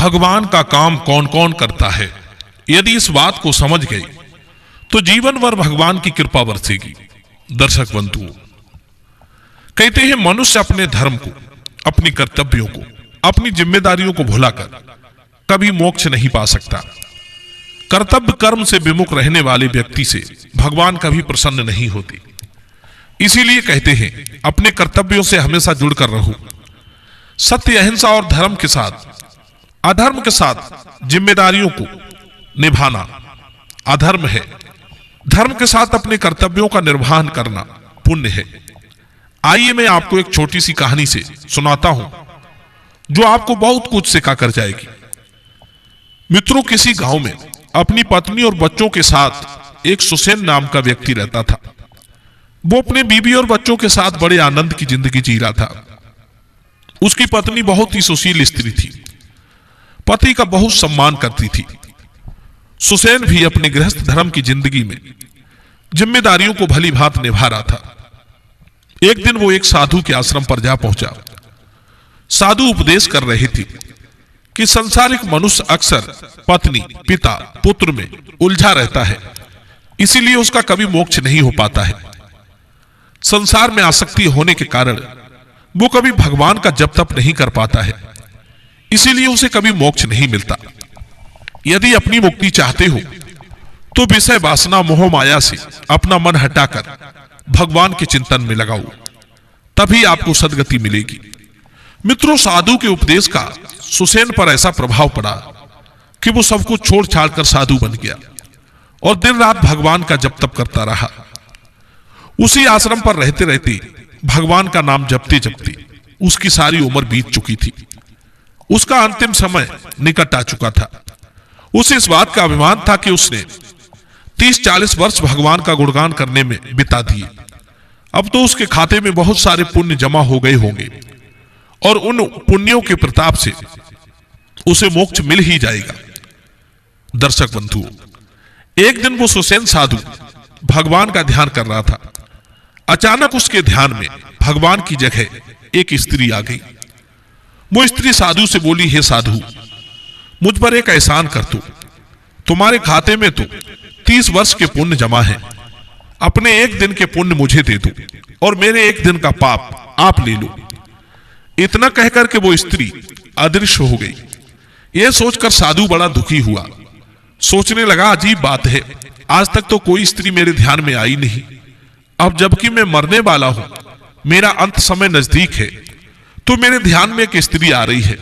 भगवान का काम कौन कौन करता है, यदि इस बात को समझ गए तो जीवन भर भगवान की कृपा बरसेगी। दर्शक बंधुओं, कहते हैं मनुष्य अपने धर्म को, अपनी कर्तव्यों को, अपनी जिम्मेदारियों को भुलाकर कभी मोक्ष नहीं पा सकता। कर्तव्य कर्म से विमुख रहने वाले व्यक्ति से भगवान कभी प्रसन्न नहीं होते। इसीलिए कहते हैं अपने कर्तव्यों से हमेशा जुड़कर रहो। सत्य, अहिंसा और धर्म के साथ अधर्म के साथ जिम्मेदारियों को निभाना अधर्म है। धर्म के साथ अपने कर्तव्यों का निर्वहन करना पुण्य है। आइए मैं आपको एक छोटी सी कहानी से सुनाता हूं जो आपको बहुत कुछ सिखा कर जाएगी। मित्रों, किसी गांव में अपनी पत्नी और बच्चों के साथ एक सुसेन नाम का व्यक्ति रहता था। वो अपने बीवी और बच्चों के साथ बड़े आनंद की जिंदगी जी रहा था। उसकी पत्नी बहुत ही सुशील स्त्री थी, पति का बहुत सम्मान करती थी। सुसेन भी अपने गृहस्थ धर्म की जिंदगी में जिम्मेदारियों को भली भांति निभा रहा था। एक दिन वो एक साधु के आश्रम पर जा पहुंचा। साधु उपदेश कर रहे थे कि संसारिक मनुष्य अक्सर पत्नी, पिता, पुत्र में उलझा रहता है, इसीलिए उसका कभी मोक्ष नहीं हो पाता है। संसार में आसक्ति होने के कारण वो कभी भगवान का जप तप नहीं कर पाता है, इसीलिए उसे कभी मोक्ष नहीं मिलता। यदि अपनी मुक्ति चाहते हो तो विषय वासना मोह माया से अपना मन हटाकर भगवान के चिंतन में लगाओ, तभी आपको सदगति मिलेगी। मित्रों, साधु के उपदेश का सुसेन पर ऐसा प्रभाव पड़ा कि वो सब कुछ छोड़ छाड़ कर साधु बन गया और दिन रात भगवान का जप तप करता रहा। उसी आश्रम पर रहते रहते भगवान का नाम जपते जपते उसकी सारी उम्र बीत चुकी थी। उसका अंतिम समय निकट आ चुका था। उसे इस बात का अभिमान था कि उसने 30-40 वर्ष भगवान का गुणगान करने में बिता दिए। अब तो उसके खाते में बहुत सारे पुण्य जमा हो गए होंगे और उन पुण्यों के प्रताप से उसे मोक्ष मिल ही जाएगा। दर्शक बंधुओं, एक दिन वो सुसेन साधु भगवान का ध्यान कर रहा था। अचानक उसके ध्यान में भगवान की जगह एक स्त्री आ गई। वो स्त्री साधु से बोली, हे साधु, मुझ पर एक एहसान कर दो। तुम्हारे खाते में तो 30 वर्ष के पुण्य जमा है। अपने एक दिन के पुण्य मुझे दे दो और मेरे एक दिन का पाप आप ले लो। इतना कहकर के वो स्त्री अदृश्य हो गई। यह सोचकर साधु बड़ा दुखी हुआ। सोचने लगा, अजीब बात है, आज तक तो कोई स्त्री मेरे ध्यान में आई नहीं। अब जबकि मैं मरने वाला हूं, मेरा अंत समय नजदीक है, तो मेरे ध्यान में एक स्त्री आ रही है।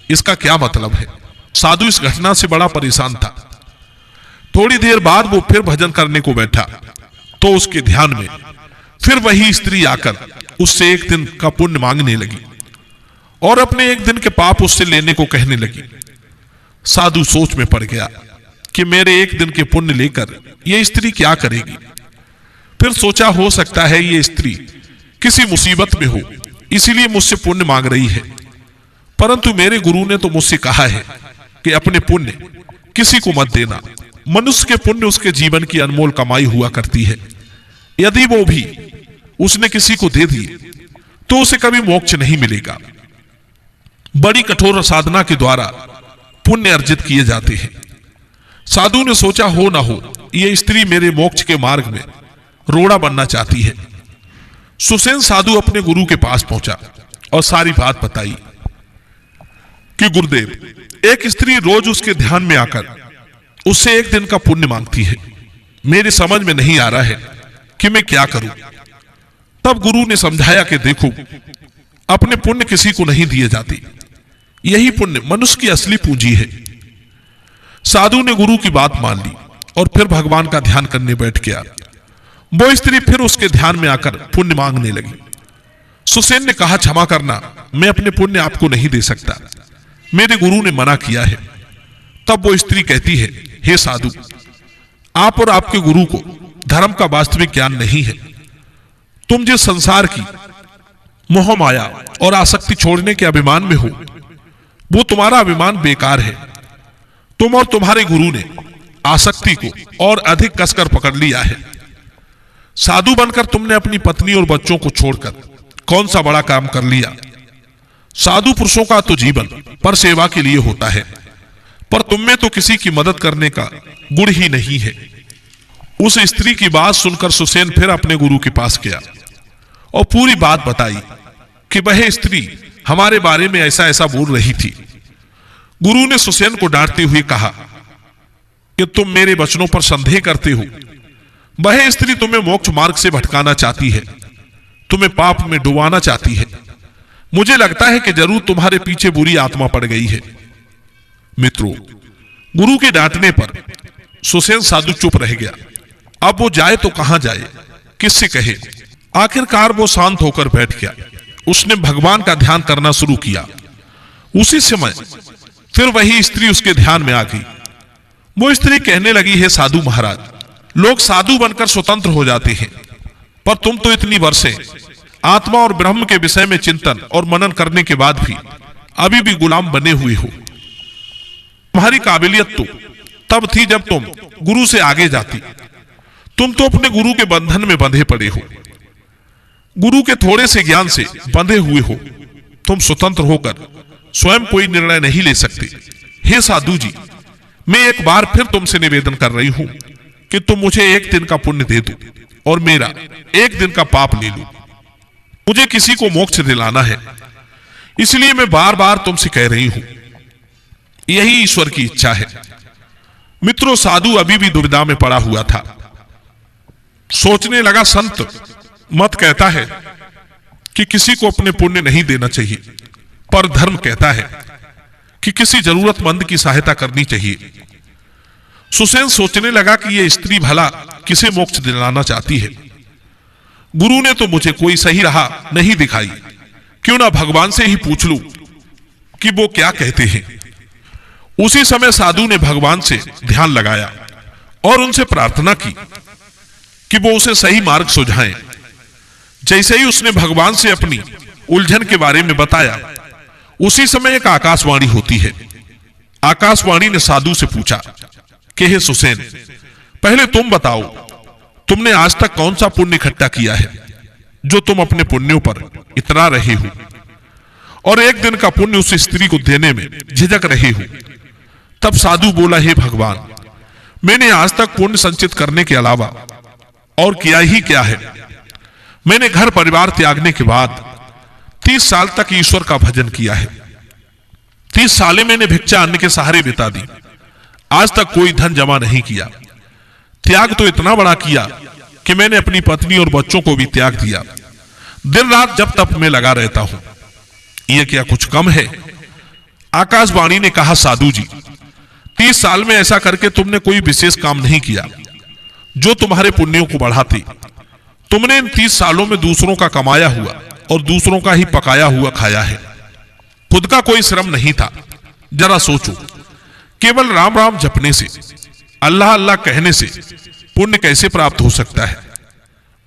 इसका क्या मतलब है? साधु इस घटना से बड़ा परेशान था। थोड़ी देर बाद वो फिर भजन करने को बैठा तो उसके ध्यान में फिर वही स्त्री आकर उससे एक दिन का पुण्य मांगने लगी और अपने एक दिन के पाप उससे लेने को कहने लगी। साधु सोच में पड़ गया कि मेरे एक दिन के पुण्य लेकर यह स्त्री क्या करेगी। फिर सोचा, हो सकता है ये स्त्री किसी मुसीबत में हो, इसीलिए मुझसे पुण्य मांग रही है। परंतु मेरे गुरु ने तो मुझसे कहा है कि अपने पुण्य किसी को मत देना। मनुष्य के पुण्य उसके जीवन की अनमोल कमाई हुआ करती है। यदि वो भी उसने किसी को दे दिए तो उसे कभी मोक्ष नहीं मिलेगा। बड़ी कठोर साधना के द्वारा पुण्य अर्जित किए जाते हैं। साधु ने सोचा, हो ना हो यह स्त्री मेरे मोक्ष के मार्ग में रोड़ा बनना चाहती है। सुसेन साधु अपने गुरु के पास पहुंचा और सारी बात बताई कि गुरुदेव, एक स्त्री रोज उसके ध्यान में आकर उससे एक दिन का पुण्य मांगती है। मेरी समझ में नहीं आ रहा है कि मैं क्या करूं। तब गुरु ने समझाया कि देखो, अपने पुण्य किसी को नहीं दिए जाते। यही पुण्य मनुष्य की असली पूंजी है। साधु ने गुरु की बात मान ली और फिर भगवान का ध्यान करने बैठ गया। वो स्त्री फिर उसके ध्यान में आकर पुण्य मांगने लगी। सुसेन ने कहा, क्षमा करना, मैं अपने पुण्य आपको नहीं दे सकता, मेरे गुरु ने मना किया है। तब वो स्त्री कहती है, हे साधु, आप और आपके गुरु को धर्म का वास्तविक ज्ञान नहीं है। तुम जिस संसार की मोह माया और आसक्ति छोड़ने के अभिमान में हो, वो तुम्हारा अभिमान बेकार है। तुम और तुम्हारे गुरु ने आसक्ति को और अधिक कसकर पकड़ लिया है। साधु बनकर तुमने अपनी पत्नी और बच्चों को छोड़कर कौन सा बड़ा काम कर लिया। साधु पुरुषों का तो जीवन पर सेवा के लिए होता है, पर तुम में तो किसी की मदद करने का गुण ही नहीं है। उस स्त्री की बात सुनकर सुसैन फिर अपने गुरु के पास गया और पूरी बात बताई कि वह स्त्री हमारे बारे में ऐसा ऐसा बोल रही थी। गुरु ने सुसैन को डांटते हुए कहा कि तुम मेरे वचनों पर संदेह करते हो। वह स्त्री तुम्हें मोक्ष मार्ग से भटकाना चाहती है, तुम्हें पाप में डुबाना चाहती है। मुझे लगता है कि जरूर तुम्हारे पीछे बुरी आत्मा पड़ गई है। मित्रों, गुरु के डांटने पर सुसैन साधु चुप रह गया। अब वो जाए तो कहां जाए, किससे कहे। आखिरकार वो शांत होकर बैठ गया। उसने भगवान का ध्यान करना शुरू किया। उसी समय फिर वही स्त्री उसके ध्यान में आ गई। वो स्त्री कहने लगी, है साधु महाराज, लोग साधु बनकर स्वतंत्र हो जाते हैं, पर तुम तो इतनी वर्षें आत्मा और ब्रह्म के विषय में चिंतन और मनन करने के बाद भी अभी भी गुलाम बने हुए हो। तुम्हारी काबिलियत तो तब थी जब तुम गुरु से आगे जाती। तुम तो अपने गुरु के बंधन में बंधे पड़े हो, गुरु के थोड़े से ज्ञान से बंधे हुए हो। तुम स्वतंत्र होकर स्वयं कोई निर्णय नहीं ले सकते। हे साधु जी, मैं एक बार फिर तुमसे निवेदन कर रही हूं कि तुम मुझे एक दिन का पुण्य दे दो और मेरा एक दिन का पाप ले लो। मुझे किसी को मोक्ष दिलाना है, इसलिए मैं बार बार तुमसे कह रही हूं। यही ईश्वर की इच्छा है। मित्रों, साधु अभी भी दुविधा में पड़ा हुआ था। सोचने लगा, संत मत कहता है कि किसी को अपने पुण्य नहीं देना चाहिए, पर धर्म कहता है कि किसी जरूरतमंद की सहायता करनी चाहिए। सुसैन सोचने लगा कि यह स्त्री भला किसे मोक्ष दिलाना चाहती है। गुरु ने तो मुझे कोई सही राह नहीं दिखाई, क्यों ना भगवान से ही पूछ लूं कि वो क्या कहते हैं। उसी समय साधु ने भगवान से ध्यान लगाया और उनसे प्रार्थना की कि वो उसे सही मार्ग सुझाएं। जैसे ही उसने भगवान से अपनी उलझन के बारे में बताया, उसी समय एक आकाशवाणी होती है। आकाशवाणी ने साधु से पूछा कि हे सुसैन, पहले तुम बताओ, तुमने आज तक कौन सा पुण्य इकट्ठा किया है जो तुम अपने पुण्यों पर इतरा रहे हो और एक दिन का पुण्य उस स्त्री को देने में झिझक रहे हो। तब साधु बोला, हे भगवान, मैंने आज तक पुण्य संचित करने के अलावा और किया ही क्या है। मैंने घर परिवार त्यागने के बाद 30 साल तक ईश्वर का भजन किया है। 30 सालें मैंने भिक्षा अन्न के सहारे बिता दी। आज तक कोई धन जमा नहीं किया। त्याग तो इतना बड़ा किया कि मैंने अपनी पत्नी और बच्चों को भी त्याग दिया। दिन रात जब तप में लगा रहता हूं। यह क्या कुछ कम है? आकाशवाणी ने कहा, साधु जी, 30 साल में ऐसा करके तुमने कोई विशेष काम नहीं किया जो तुम्हारे पुण्यों को बढ़ाते। तुमने इन 30 सालों में दूसरों का कमाया हुआ और दूसरों का ही पकाया हुआ खाया है। खुद का कोई श्रम नहीं था। जरा सोचो, केवल राम राम जपने से, अल्लाह अल्लाह कहने से पुण्य कैसे प्राप्त हो सकता है?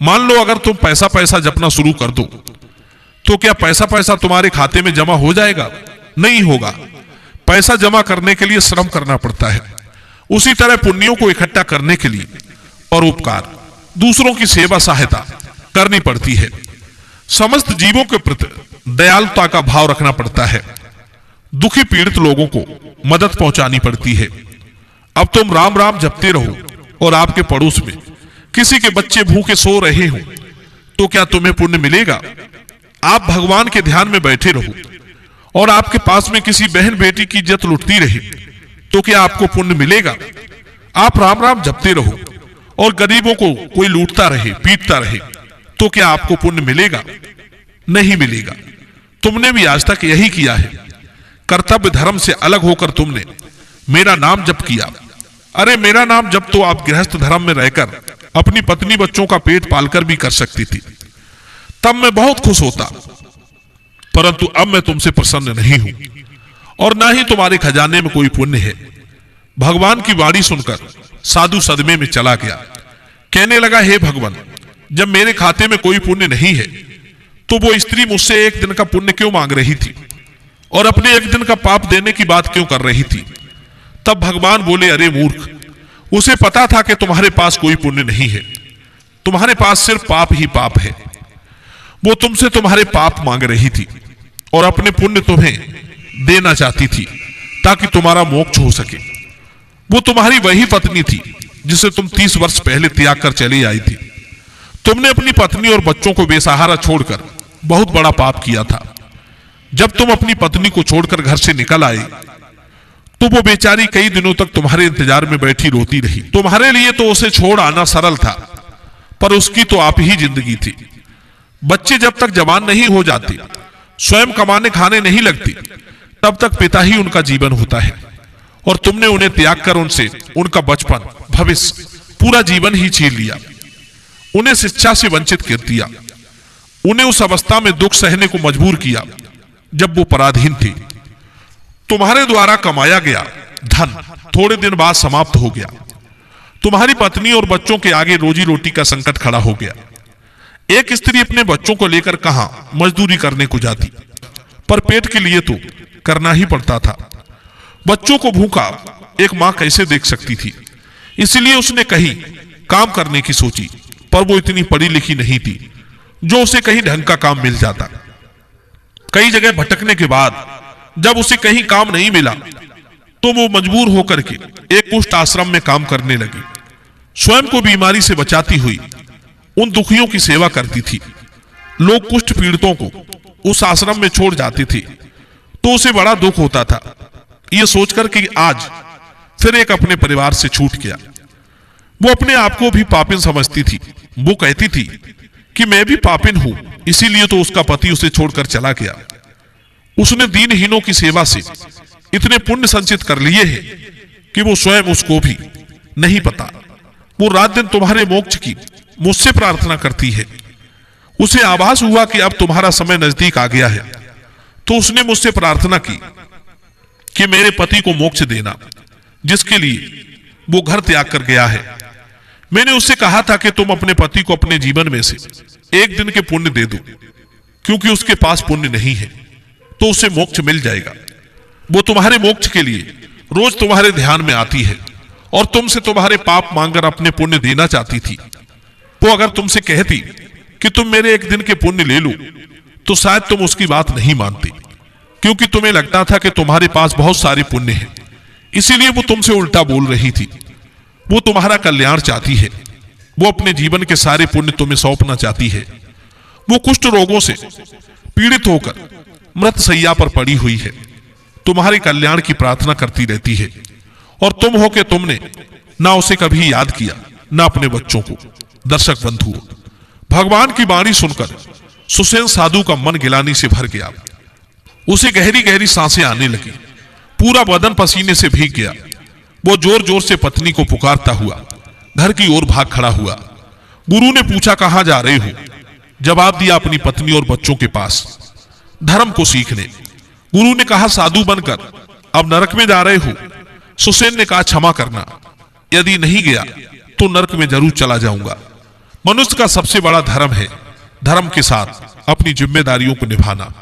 मान लो अगर तुम पैसा पैसा जपना शुरू कर दो, तो क्या पैसा पैसा तुम्हारे खाते में जमा हो जाएगा? नहीं होगा। पैसा जमा करने के लिए श्रम करना पड़ता है। उसी तरह पुण्यों को इकट्ठा करने के लिए और उपकार, दूसरों की सेवा सहायता करनी पड़ती है। समस्त जीवों के प्रति दयालुता का भाव रखना पड़ता है। दुखी पीड़ित लोगों को मदद पहुंचानी पड़ती है। अब तुम राम राम जपते रहो और आपके पड़ोस में किसी के बच्चे भूखे सो रहे हो, तो क्या तुम्हें पुण्य मिलेगा? आप भगवान के ध्यान में बैठे रहो और आपके पास में किसी बहन बेटी की इज्जत लुटती रहे, तो क्या आपको पुण्य मिलेगा? आप राम राम जपते रहो और गरीबों को कोई लूटता रहे, पीटता रहे, तो क्या आपको पुण्य मिलेगा? नहीं मिलेगा। तुमने भी आज तक यही किया है। कर्तव्य धर्म से अलग होकर तुमने मेरा नाम जप किया। अरे मेरा नाम जप तो आप गृहस्थ धर्म में रहकर अपनी पत्नी बच्चों का पेट पालकर भी कर सकती थी। तब मैं बहुत खुश होता, परंतु अब मैं तुमसे प्रसन्न नहीं हूं और ना ही तुम्हारे खजाने में कोई पुण्य है। भगवान की वाणी सुनकर साधु सदमे में चला गया। कहने लगा, हे भगवान, जब मेरे खाते में कोई पुण्य नहीं है, तो वो स्त्री मुझसे एक दिन का पुण्य क्यों मांग रही थी और अपने एक दिन का पाप देने की बात क्यों कर रही थी? तब भगवान बोले, अरे मूर्ख, उसे पता था कि तुम्हारे पास कोई पुण्य नहीं है, तुम्हारे पास सिर्फ पाप ही पाप है। वो तुमसे तुम्हारे पाप मांग रही थी और अपने पुण्य तुम्हें देना चाहती थी, ताकि तुम्हारा मोक्ष हो सके। वो तुम्हारी वही पत्नी थी जिसे तुम 30 वर्ष पहले त्याग कर चली आई थी। तुमने अपनी पत्नी और बच्चों को बेसहारा छोड़कर बहुत बड़ा पाप किया था। जब तुम अपनी पत्नी को छोड़कर घर से निकल आए तो वो बेचारी कई दिनों तक तुम्हारे इंतजार में बैठी रोती रही। तुम्हारे लिए तो उसे छोड़ आना सरल था, पर उसकी तो आप ही जिंदगी थी। बच्चे जब तक जवान नहीं हो जाते, स्वयं कमाने खाने नहीं लगते, तब तक पिता ही उनका जीवन होता है। और तुमने उन्हें त्याग कर उनसे उनका बचपन, भविष्य, पूरा जीवन ही छीन लिया। उन्हें शिक्षा से वंचित कर दिया। उन्हें उस अवस्था में दुख सहने को मजबूर किया जब वो पराधीन थे। तुम्हारे द्वारा कमाया गया धन थोड़े दिन बाद समाप्त हो गया। तुम्हारी पत्नी और बच्चों के आगे रोजी रोटी का संकट खड़ा हो गया। एक स्त्री अपने बच्चों को लेकर कहां मजदूरी करने को जाती, पर पेट के लिए तो करना ही पड़ता था। बच्चों को भूखा एक मां कैसे देख सकती थी, इसलिए उसने कहीं काम करने की सोची, पर वो इतनी पढ़ी लिखी नहीं थी जो उसे कहीं ढंग का काम मिल जाता। कई जगह भटकने के बाद जब उसे कहीं काम नहीं मिला तो वो मजबूर होकर के एक कुष्ठ आश्रम में काम करने लगी। स्वयं को बीमारी से बचाती हुई उन दुखियों की सेवा करती थी। लोग कुष्ठ पीड़ितों को उस आश्रम में छोड़ जाते थे तो उसे बड़ा दुख होता था, यह सोचकर कि आज फिर एक अपने परिवार से छूट गया। वो अपने आप को भी पापिन समझती थी। वो कहती थी कि मैं भी पापिन हूं, इसीलिए तो उसका पति उसे छोड़कर चला गया। उसने दीनहीनों की सेवा से इतने पुण्य संचित कर लिए हैं कि वो स्वयं उसको भी नहीं पता। वो रात दिन तुम्हारे मोक्ष की मुझसे प्रार्थना करती है। उसे आभास हुआ कि अब तुम्हारा समय नजदीक आ गया है, तो उसने मुझसे प्रार्थना की कि मेरे पति को मोक्ष देना, जिसके लिए वो घर त्याग कर गया है। मैंने उससे कहा था कि तुम अपने पति को अपने जीवन में से एक दिन के पुण्य दे दो, क्योंकि उसके पास पुण्य नहीं है, तो उसे मोक्ष मिल जाएगा। वो तुम्हारे मोक्ष के लिए रोज तुम्हारे ध्यान में आती है और तुमसे तुम्हारे पाप मांगकर अपने पुण्य देना चाहती थी। वो अगर तुमसे कहती कि तुम मेरे एक दिन के पुण्य ले लो, तो शायद तुम उसकी बात नहीं मानते, क्योंकि तुम्हें लगता था कि तुम्हारे पास बहुत सारे पुण्य हैं, इसीलिए वो तुमसे उल्टा बोल रही थी। वो तुम्हारा कल्याण चाहती है। वो अपने जीवन के सारे पुण्य तुम्हें सौंपना चाहती है। वो कुष्ठ रोगों से पीड़ित होकर मृत सैया पर पड़ी हुई है, तुम्हारे कल्याण की प्रार्थना करती रहती है। और तुम हो के तुमने ना उसे कभी याद किया, ना अपने बच्चों को। दर्शक बंधुओं, भगवान की वाणी सुनकर सुसेन साधु का मन गिलानी से भर गया। उसे गहरी गहरी सांसें आने लगी, पूरा बदन पसीने से भीग गया। वो जोर जोर से पत्नी को पुकारता हुआ घर की ओर भाग खड़ा हुआ। गुरु ने पूछा, कहां जा रहे हो? जवाब दिया, अपनी पत्नी और बच्चों के पास धर्म को सीखने। गुरु ने कहा, साधु बनकर अब नरक में जा रहे हो? सुसेन ने कहा, क्षमा करना, यदि नहीं गया तो नरक में जरूर चला जाऊंगा। मनुष्य का सबसे बड़ा धर्म है धर्म के साथ अपनी जिम्मेदारियों को निभाना,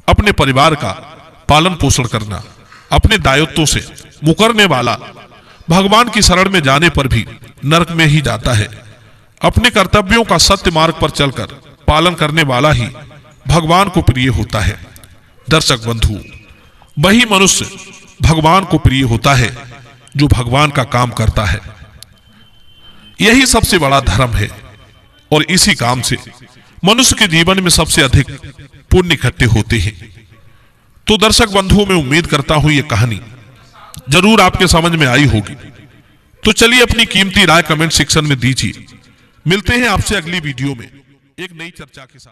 अपने परिवार का पालन पोषण करना। अपने दायित्वों से मुकरने वाला भगवान की शरण में जाने पर भी नरक में ही जाता है। अपने कर्तव्यों का सत्य मार्ग पर चलकर पालन करने वाला ही भगवान को प्रिय होता है। दर्शक बंधु, वही मनुष्य भगवान को प्रिय होता है जो भगवान का काम करता है। यही सबसे बड़ा धर्म है और इसी काम से मनुष्य के जीवन में सबसे अधिक पुण्य इकट्ठे होते हैं। तो दर्शक बंधुओं, मैं उम्मीद करता हूं यह कहानी जरूर आपके समझ में आई होगी। तो चलिए अपनी कीमती राय कमेंट सेक्शन में दीजिए। मिलते हैं आपसे अगली वीडियो में एक नई चर्चा के साथ।